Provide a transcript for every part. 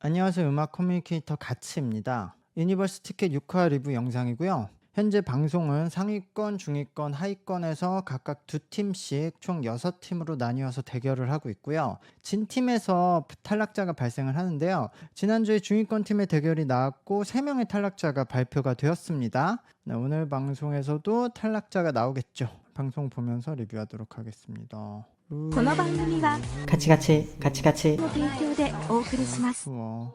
안녕하세요. 음악 커뮤니케이터 가치입니다. 유니버스 티켓 6화 리뷰 영상이고요. 현재 방송은 상위권, 중위권, 하위권에서 각각 두 팀씩 총 6팀으로 나뉘어서 대결을 하고 있고요. 진 팀에서 탈락자가 발생을 하는데요. 지난주에 중위권 팀의 대결이 나왔고 3명의 탈락자가 발표가 되었습니다. 네, 오늘 방송에서도 탈락자가 나오겠죠. 방송 보면서 리뷰하도록 하겠습니다. この番組は 같이 の提供でお送りします。 추워.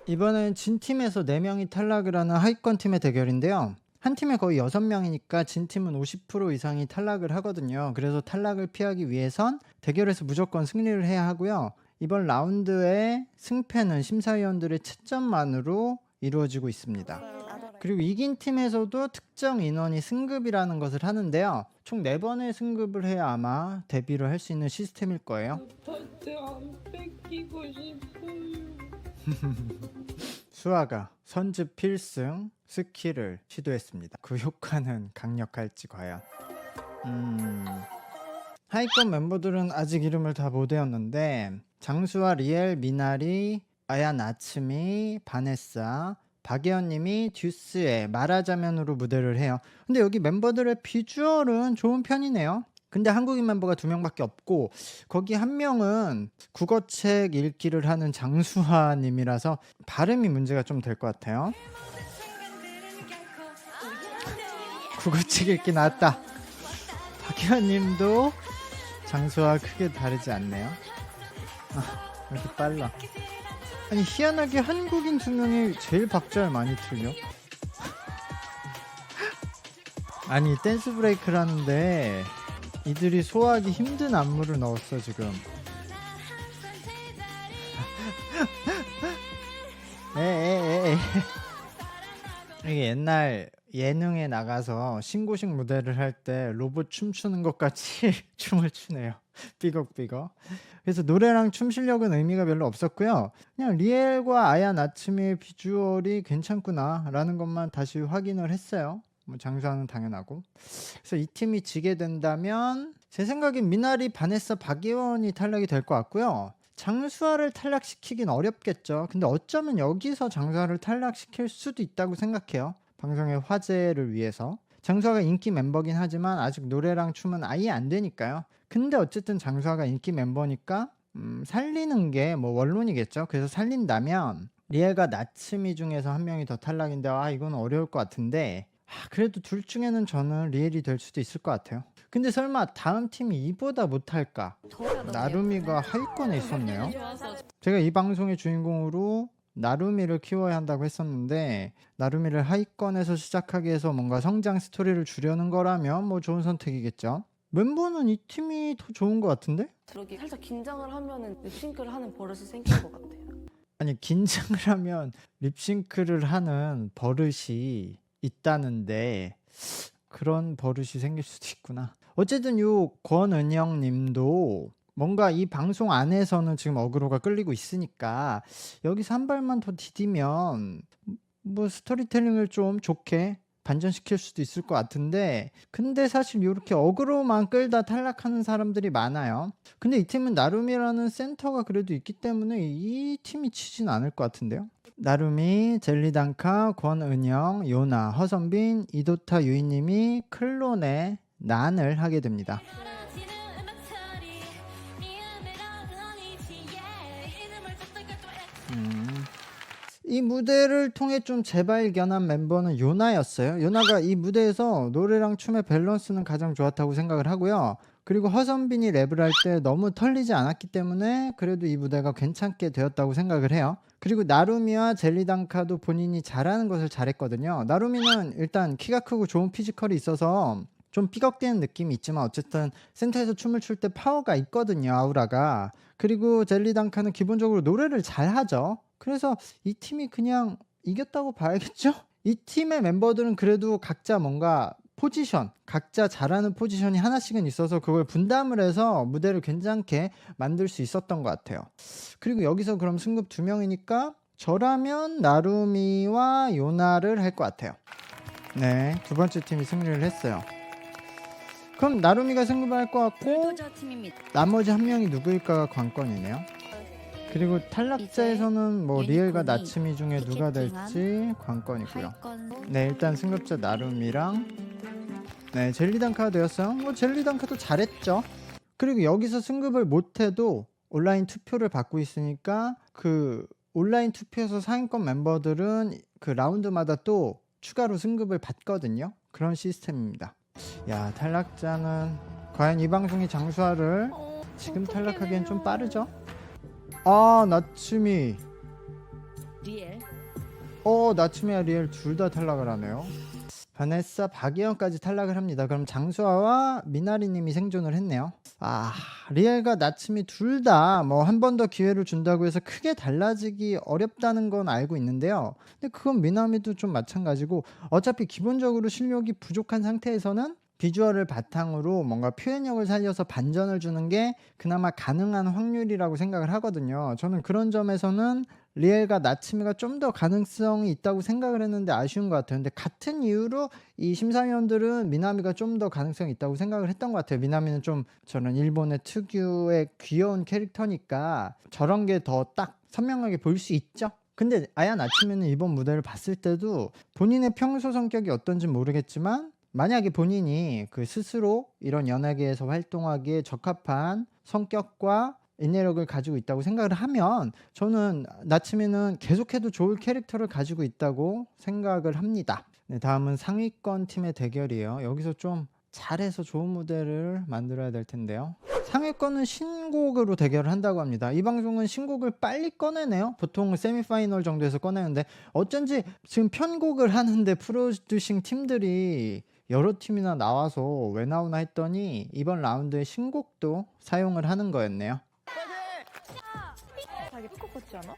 이번엔 진 팀에서 4명이 탈락을 하는 하위권 팀의 대결인데요. 한 팀에 거의 6명이니까 진 팀은 50% 이상이 탈락을 하거든요. 그래서 탈락을 피하기 위해선 대결에서 무조건 승리를 해야 하고요. 이번 라운드의 승패는 심사위원들의 채점만으로 이루어지고 있습니다. 그리고 이긴 팀에서도 특정 인원이 승급이라는 것을 하는데요. 총 4번의 승급을 해야 아마 데뷔를 할 수 있는 시스템일 거예요. 저한테 안 뺏기고 싶어요. 수아가 선즙 필승 스킬을 시도했습니다. 그 효과는 강력할지 과연. 하위권 멤버들은 아직 이름을 다 못 외웠는데 장수와 리엘, 미나리, 아야 나츠미, 바네사, 박예원님이 듀스에 말하자면으로 무대를 해요. 근데 여기 멤버들의 비주얼은 좋은 편이네요. 근데 한국인 멤버가 2명밖에 없고 거기 한 명은 국어책 읽기를 하는 장수하님이라서 발음이 문제가 좀 될 것 같아요. 국어책 읽기 나왔다. 박예원님도 장수와 크게 다르지 않네요. 아, 이렇게 빨라. 아니 희한하게 한국인 2명이 제일 박자를 많이 틀려. 아니 댄스 브레이크를 하는데 이들이 소화하기 힘든 안무를 넣었어 지금. 에에에에. 이게 옛날 예능에 나가서 신고식 무대를 할 때 로봇 춤추는 것 같이 춤을 추네요. 삐걱삐걱. 그래서 노래랑 춤 실력은 의미가 별로 없었고요. 그냥 리엘과 아야 나츠미의 비주얼이 괜찮구나 라는 것만 다시 확인을 했어요. 뭐 장수하는 당연하고. 그래서 이 팀이 지게 된다면 제 생각엔 미나리, 바네사, 박예원이 탈락이 될 것 같고요. 장수아를 탈락시키긴 어렵겠죠. 근데 어쩌면 여기서 장수아를 탈락시킬 수도 있다고 생각해요. 방송의 화제를 위해서. 장수아가 인기 멤버긴 하지만 아직 노래랑 춤은 아예 안 되니까요. 근데 어쨌든 장수아가 인기 멤버니까 살리는 게 뭐 원론이겠죠. 그래서 살린다면 리엘과 나츠미 중에서 한 명이 더 탈락인데 이건 어려울 것 같은데 그래도 둘 중에는 저는 리엘이 될 수도 있을 것 같아요. 근데 설마 다음 팀이 이보다 못할까? 나루미가 하위권에 있었네요. 제가 이 방송의 주인공으로 나루미를 키워야 한다고 했었는데 나루미를 하위권에서 시작하기 위해서 뭔가 성장 스토리를 주려는 거라면 뭐 좋은 선택이겠죠. 멤버는 이 팀이 더 좋은 것 같은데? 그러기 살짝 긴장을 하면은 립싱크를 하는 버릇이 생길 것 같아요. 아니 긴장을 하면 립싱크를 하는 버릇이 있다는데 그런 버릇이 생길 수도 있구나. 어쨌든 요 권은영 님도 뭔가 이 방송 안에서는 지금 어그로가 끌리고 있으니까 여기서 한 발만 더 디디면 뭐 스토리텔링을 좀 좋게 반전시킬 수도 있을 것 같은데 근데 사실 이렇게 어그로만 끌다 탈락하는 사람들이 많아요. 근데 이 팀은 나룸이라는 센터가 그래도 있기 때문에 이 팀이 치진 않을 것 같은데요. 나루미, 젤리단카, 권은영, 요나, 허선빈, 이도타 유이님이 클론의 난을 하게 됩니다. 이 무대를 통해 좀 재발견한 멤버는 요나였어요. 요나가 이 무대에서 노래랑 춤의 밸런스는 가장 좋았다고 생각을 하고요. 그리고 허선빈이 랩을 할 때 너무 털리지 않았기 때문에 그래도 이 무대가 괜찮게 되었다고 생각을 해요. 그리고 나루미와 젤리단카도 본인이 잘하는 것을 잘했거든요. 나루미는 일단 키가 크고 좋은 피지컬이 있어서 좀 삐걱대는 느낌이 있지만 어쨌든 센터에서 춤을 출 때 파워가 있거든요. 아우라가. 그리고 젤리단카는 기본적으로 노래를 잘하죠. 그래서 이 팀이 그냥 이겼다고 봐야겠죠? 이 팀의 멤버들은 그래도 각자 뭔가 포지션, 각자 잘하는 포지션이 하나씩은 있어서 그걸 분담을 해서 무대를 괜찮게 만들 수 있었던 것 같아요. 그리고 여기서 그럼 승급 2명이니까 저라면 나루미와 요나를 할 것 같아요. 네, 두 번째 팀이 승리를 했어요. 그럼 나루미가 승급할 것 같고 나머지 한 명이 누구일까가 관건이네요. 그리고 탈락자에서는 뭐 이제 리엘과 유니콘이 나츠미 중에 누가 될지 관건이고요. 네, 일단 승급자 나룸이랑 네, 젤리단카가 되었어요. 뭐 젤리단카도 잘했죠. 그리고 여기서 승급을 못해도 온라인 투표를 받고 있으니까 그 온라인 투표에서 상위권 멤버들은 그 라운드마다 또 추가로 승급을 받거든요. 그런 시스템입니다. 야, 탈락자는 과연 이 방송이 장수화를 지금 탈락하기엔 좀 빠르죠? 아, 나츠미. 리엘 나츠미와 리엘 둘 다 탈락을 하네요. 바네사, 박예원까지 탈락을 합니다. 그럼 장수아와 미나리님이 생존을 했네요. 아, 리엘과 나츠미 둘 다 뭐 한 번 더 기회를 준다고 해서 크게 달라지기 어렵다는 건 알고 있는데요. 근데 그건 미나미도 좀 마찬가지고 어차피 기본적으로 실력이 부족한 상태에서는 비주얼을 바탕으로 뭔가 표현력을 살려서 반전을 주는 게 그나마 가능한 확률이라고 생각을 하거든요. 저는 그런 점에서는 리엘과 나츠미가 좀 더 가능성이 있다고 생각을 했는데 아쉬운 것 같아요. 근데 같은 이유로 이 심사위원들은 미나미가 좀 더 가능성이 있다고 생각을 했던 것 같아요. 미나미는 좀 저는 일본의 특유의 귀여운 캐릭터니까 저런 게 더 딱 선명하게 보일 수 있죠. 근데 아야 나츠미는 이번 무대를 봤을 때도 본인의 평소 성격이 어떤지 모르겠지만 만약에 본인이 그 스스로 이런 연예계에서 활동하기에 적합한 성격과 인내력을 가지고 있다고 생각을 하면 저는 나츠미는 계속해도 좋을 캐릭터를 가지고 있다고 생각을 합니다. 네, 다음은 상위권 팀의 대결이에요. 여기서 좀 잘해서 좋은 무대를 만들어야 될 텐데요. 상위권은 신곡으로 대결을 한다고 합니다. 이 방송은 신곡을 빨리 꺼내네요. 보통 세미파이널 정도에서 꺼내는데 어쩐지 지금 편곡을 하는데 프로듀싱 팀들이 여러 팀이나 나와서 왜 나오나 했더니 이번 라운드에 신곡도 사용을 하는 거였네요. 자기 것 같지 않아?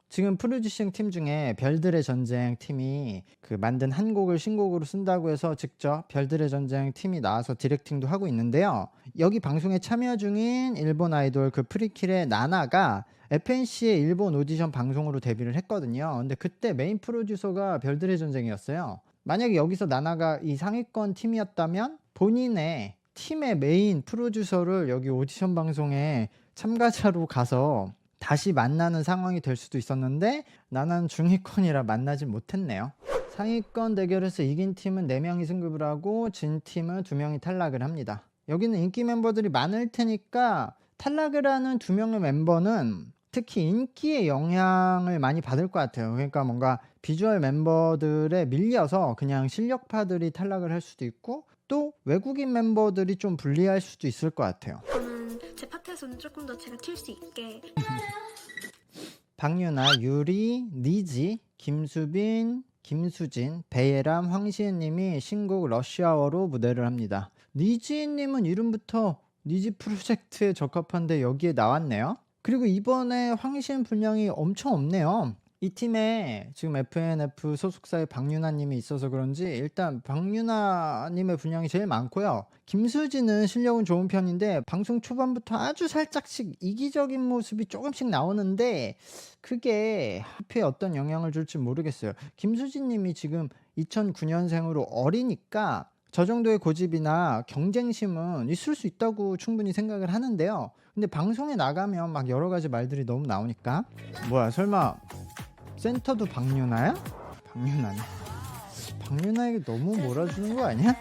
지금 프로듀싱 팀 중에 별들의 전쟁 팀이 그 만든 한 곡을 신곡으로 쓴다고 해서 직접 별들의 전쟁 팀이 나와서 디렉팅도 하고 있는데요. 여기 방송에 참여 중인 일본 아이돌 그 프리킬의 나나가 FNC의 일본 오디션 방송으로 데뷔를 했거든요. 근데 그때 메인 프로듀서가 별들의 전쟁이었어요. 만약에 여기서 나나가 이 상위권 팀이었다면 본인의 팀의 메인 프로듀서를 여기 오디션 방송에 참가자로 가서 다시 만나는 상황이 될 수도 있었는데 나는 중위권이라 만나지 못했네요. 상위권 대결에서 이긴 팀은 4명이 승급을 하고 진 팀은 2명이 탈락을 합니다. 여기는 인기 멤버들이 많을 테니까 탈락을 하는 2명의 멤버는 특히 인기의 영향을 많이 받을 것 같아요. 그러니까 뭔가 비주얼 멤버들에 밀려서 그냥 실력파들이 탈락을 할 수도 있고 또 외국인 멤버들이 좀 불리할 수도 있을 것 같아요. 저는 제 파트에서는 조금 더 제가 튈 수 있게 박유나, 유리, 니지, 김수빈, 김수진, 베예람, 황시은님이 신곡 러시아워로 무대를 합니다. 니지님은 이름부터 니지 프로젝트에 적합한데 여기에 나왔네요. 그리고 이번에 황시은 분량이 엄청 없네요. 이 팀에 지금 FNF 소속사의 박유나님이 있어서 그런지 일단 박유나님의 분량이 제일 많고요. 김수진은 실력은 좋은 편인데 방송 초반부터 아주 살짝씩 이기적인 모습이 조금씩 나오는데 그게 하필 어떤 영향을 줄지 모르겠어요. 김수진님이 지금 2009년생으로 어리니까 저 정도의 고집이나 경쟁심은 있을 수 있다고 충분히 생각을 하는데요. 근데 방송에 나가면 막 여러 가지 말들이 너무 나오니까 뭐야 설마 센터도 박유나야? 박유나네. 박유나에게 너무 몰아주는 거 아니야?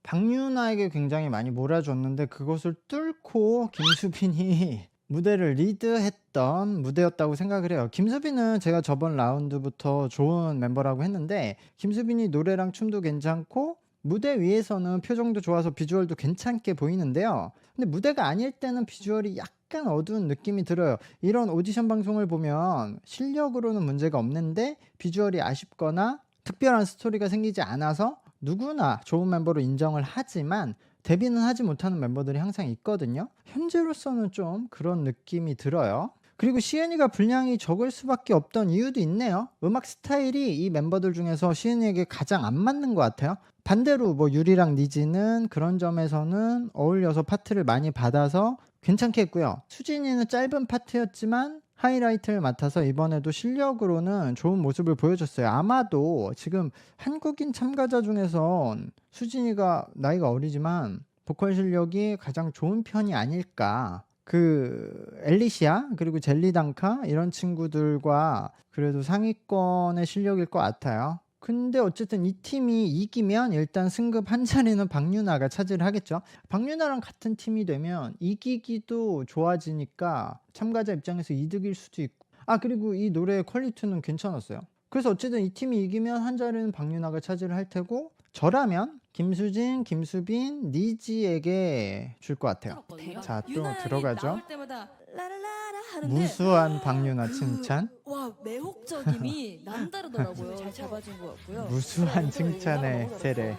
박유나에게 굉장히 많이 몰아줬는데 그것을 뚫고 김수빈이 무대를 리드했던 무대였다고 생각을 해요. 김수빈은 제가 저번 라운드부터 좋은 멤버라고 했는데 김수빈이 노래랑 춤도 괜찮고 무대 위에서는 표정도 좋아서 비주얼도 괜찮게 보이는데요. 근데 무대가 아닐 때는 비주얼이 약간 어두운 느낌이 들어요. 이런 오디션 방송을 보면 실력으로는 문제가 없는데 비주얼이 아쉽거나 특별한 스토리가 생기지 않아서 누구나 좋은 멤버로 인정을 하지만 데뷔는 하지 못하는 멤버들이 항상 있거든요. 현재로서는 좀 그런 느낌이 들어요. 그리고 시은이가 분량이 적을 수밖에 없던 이유도 있네요. 음악 스타일이 이 멤버들 중에서 시은이에게 가장 안 맞는 것 같아요. 반대로 뭐 유리랑 니지는 그런 점에서는 어울려서 파트를 많이 받아서 괜찮게 했고요. 수진이는 짧은 파트였지만 하이라이트를 맡아서 이번에도 실력으로는 좋은 모습을 보여줬어요. 아마도 지금 한국인 참가자 중에선 수진이가 나이가 어리지만 보컬 실력이 가장 좋은 편이 아닐까. 그 엘리시아 그리고 젤리단카 이런 친구들과 그래도 상위권의 실력일 것 같아요. 근데 어쨌든 이 팀이 이기면 일단 승급 한 자리는 박유나가 차지를 하겠죠. 박유나랑 같은 팀이 되면 이기기도 좋아지니까 참가자 입장에서 이득일 수도 있고. 아 그리고 이 노래의 퀄리티는 괜찮았어요. 그래서 어쨌든 이 팀이 이기면 한 자리는 박유나가 차지를 할 테고 저라면 김수진, 김수빈, 니지에게 줄 것 같아요. 자, 또 들어가죠. 나올 때마다 라라라라 하는데 무수한 박유나 칭찬. 와 매혹적임이 남다르더라고요. 잘 잡아준 것 같고요. 무수한 칭찬의 세례.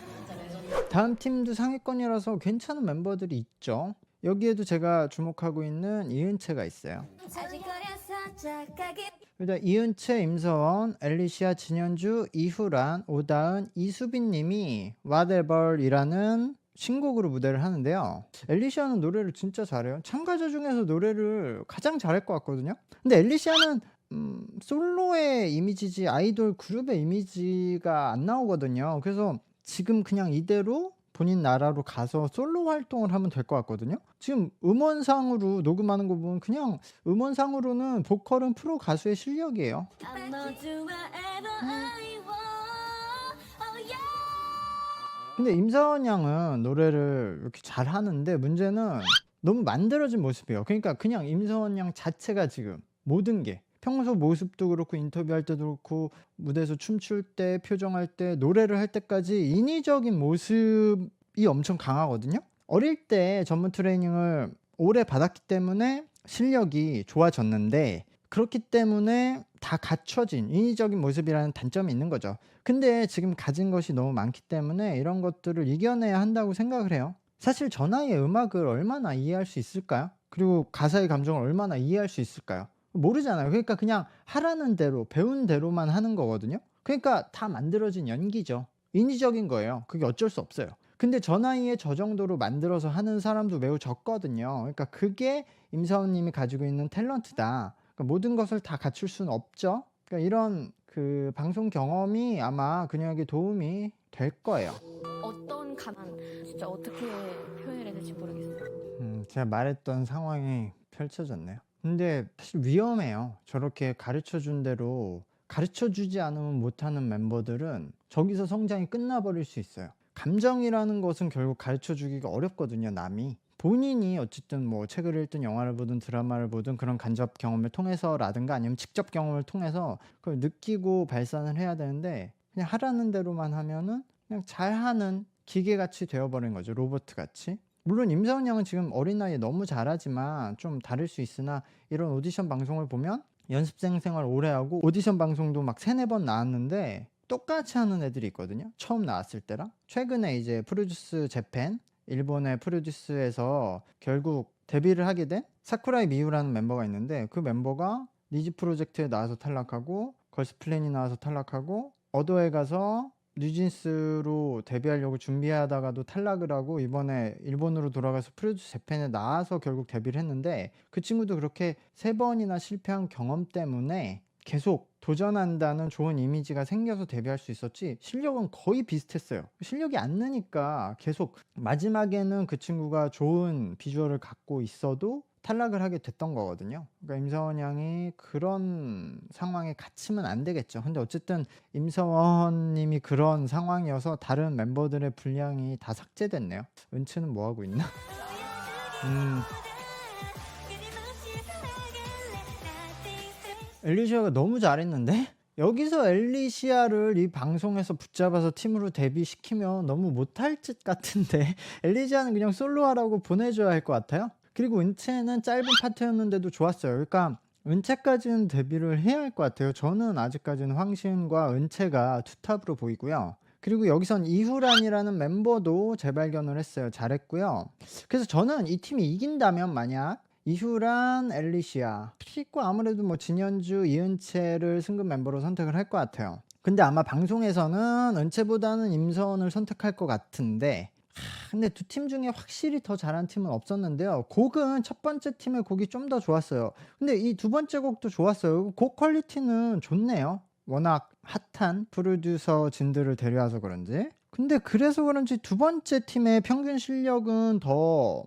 다음 팀도 상위권이라서 괜찮은 멤버들이 있죠. 여기에도 제가 주목하고 있는 이은채가 있어요. 일단 이은채, 임서원, 엘리시아, 진현주, 이후란, 오다은, 이수빈 님이 Whatever이라는 신곡으로 무대를 하는데요. 엘리시아는 노래를 진짜 잘해요. 참가자 중에서 노래를 가장 잘할 것 같거든요. 근데 엘리시아는 솔로의 이미지지 아이돌 그룹의 이미지가 안 나오거든요. 그래서 지금 그냥 이대로 본인 나라로 가서 솔로 활동을 하면 될 것 같거든요. 지금 음원상으로 녹음하는 거 보면 그냥 음원상으로는 보컬은 프로 가수의 실력이에요. 근데 임사원 양은 노래를 이렇게 잘하는데 문제는 너무 만들어진 모습이에요. 그러니까 그냥 임사원 양 자체가 지금 모든 게 평소 모습도 그렇고 인터뷰할 때도 그렇고 무대에서 춤출 때 표정할 때 노래를 할 때까지 인위적인 모습이 엄청 강하거든요. 어릴 때 전문 트레이닝을 오래 받았기 때문에 실력이 좋아졌는데 그렇기 때문에 다 갖춰진 인위적인 모습이라는 단점이 있는 거죠. 근데 지금 가진 것이 너무 많기 때문에 이런 것들을 이겨내야 한다고 생각을 해요. 사실 저 나이에 음악을 얼마나 이해할 수 있을까요? 그리고 가사의 감정을 얼마나 이해할 수 있을까요? 모르잖아요. 그러니까 그냥 하라는 대로 배운 대로만 하는 거거든요. 그러니까 다 만들어진 연기죠. 인위적인 거예요. 그게 어쩔 수 없어요. 근데 저 나이에 저 정도로 만들어서 하는 사람도 매우 적거든요. 그러니까 그게 임사원 님이 가지고 있는 탤런트다. 그러니까 모든 것을 다 갖출 수는 없죠. 그러니까 이런 그 방송 경험이 아마 그녀에게 도움이 될 거예요. 어떤 가난 진짜 어떻게 표현해야 될지 모르겠어요. 제가 말했던 상황이 펼쳐졌네요. 근데 사실 위험해요. 저렇게 가르쳐준 대로 가르쳐주지 않으면 못하는 멤버들은 저기서 성장이 끝나버릴 수 있어요. 감정이라는 것은 결국 가르쳐주기가 어렵거든요. 남이 본인이 어쨌든 뭐 책을 읽든 영화를 보든 드라마를 보든 그런 간접 경험을 통해서라든가 아니면 직접 경험을 통해서 그걸 느끼고 발산을 해야 되는데 그냥 하라는 대로만 하면은 그냥 잘하는 기계같이 되어버린 거죠. 로봇같이. 물론 임사원 양은 지금 어린 나이에 너무 잘하지만 좀 다를 수 있으나 이런 오디션 방송을 보면 연습생 생활 오래 하고 오디션 방송도 막 3-4번 나왔는데 똑같이 하는 애들이 있거든요. 처음 나왔을 때랑. 최근에 이제 프로듀스 재팬 일본의 프로듀스에서 결국 데뷔를 하게 된 사쿠라이 미유라는 멤버가 있는데 그 멤버가 니지 프로젝트에 나와서 탈락하고 걸스플랜이 나와서 탈락하고 어도에 가서 뉴진스로 데뷔하려고 준비하다가도 탈락을 하고 이번에 일본으로 돌아가서 프로듀스 재팬에 나와서 결국 데뷔를 했는데 그 친구도 그렇게 3번이나 실패한 경험 때문에 계속 도전한다는 좋은 이미지가 생겨서 데뷔할 수 있었지 실력은 거의 비슷했어요. 실력이 안 느니까 계속 마지막에는 그 친구가 좋은 비주얼을 갖고 있어도 탈락을 하게 됐던 거거든요. 그러니까 임서원 양이 그런 상황에 갇히면 안 되겠죠. 근데 어쨌든 임서원 님이 그런 상황이어서 다른 멤버들의 분량이 다 삭제됐네요. 은채는 뭐 하고 있나? 엘리시아가 너무 잘했는데? 여기서 엘리시아를 이 방송에서 붙잡아서 팀으로 데뷔시키면 너무 못할 짓 같은데 엘리시아는 그냥 솔로 하라고 보내줘야 할 것 같아요. 그리고 은채는 짧은 파트였는데도 좋았어요. 그러니까 은채까지는 데뷔를 해야 할 것 같아요. 저는 아직까지는 황시은과 은채가 투탑으로 보이고요. 그리고 여기선 이후란이라는 멤버도 재발견을 했어요. 잘했고요. 그래서 저는 이 팀이 이긴다면 만약 이후란, 엘리시아 그리고 아무래도 뭐 진현주, 이은채를 승급 멤버로 선택을 할 것 같아요. 근데 아마 방송에서는 은채보다는 임서원을 선택할 것 같은데 근데 두 팀 중에 확실히 더 잘한 팀은 없었는데요. 곡은 첫 번째 팀의 곡이 좀 더 좋았어요. 근데 이 두 번째 곡도 좋았어요. 곡 퀄리티는 좋네요. 워낙 핫한 프로듀서 진들을 데려와서 그런지. 근데 그래서 그런지 두 번째 팀의 평균 실력은 더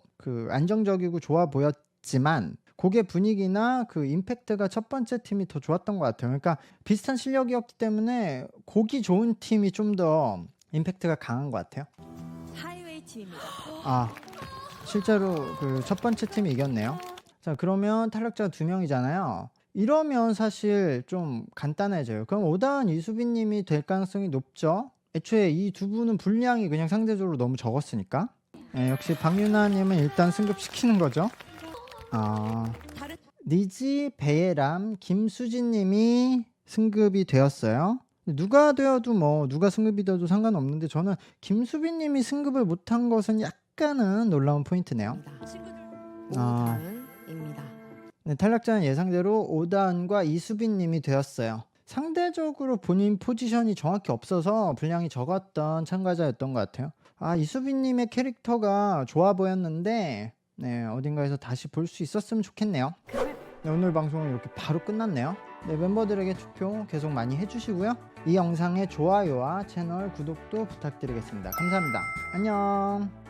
안정적이고 좋아 보였지만 곡의 분위기나 임팩트가 첫 번째 팀이 더 좋았던 것 같아요. 그러니까 비슷한 실력이었기 때문에 곡이 좋은 팀이 좀 더 임팩트가 강한 것 같아요. 하이웨이 팀입니다. 실제로 첫 번째 팀이 이겼네요. 자, 그러면 탈락자가 2명이잖아요. 이러면 사실 좀 간단해져요. 그럼 오다은 이수빈님이 될 가능성이 높죠. 애초에 이 두 분은 분량이 그냥 상대적으로 너무 적었으니까. 역시 박유나님은 일단 승급시키는 거죠. 니지, 베예람, 김수진님이 승급이 되었어요. 누가 되어도 누가 승급이 되어도 상관없는데 저는 김수빈님이 승급을 못한 것은 약간은 놀라운 포인트네요. 오다은입니다. 네, 탈락자는 예상대로 오다은과 이수빈님이 되었어요. 상대적으로 본인 포지션이 정확히 없어서 분량이 적었던 참가자였던 것 같아요. 이수빈님의 캐릭터가 좋아 보였는데 어딘가에서 다시 볼 수 있었으면 좋겠네요. 네, 오늘 방송은 이렇게 바로 끝났네요. 네, 멤버들에게 투표 계속 많이 해주시고요. 이 영상의 좋아요와 채널 구독도 부탁드리겠습니다. 감사합니다. 안녕.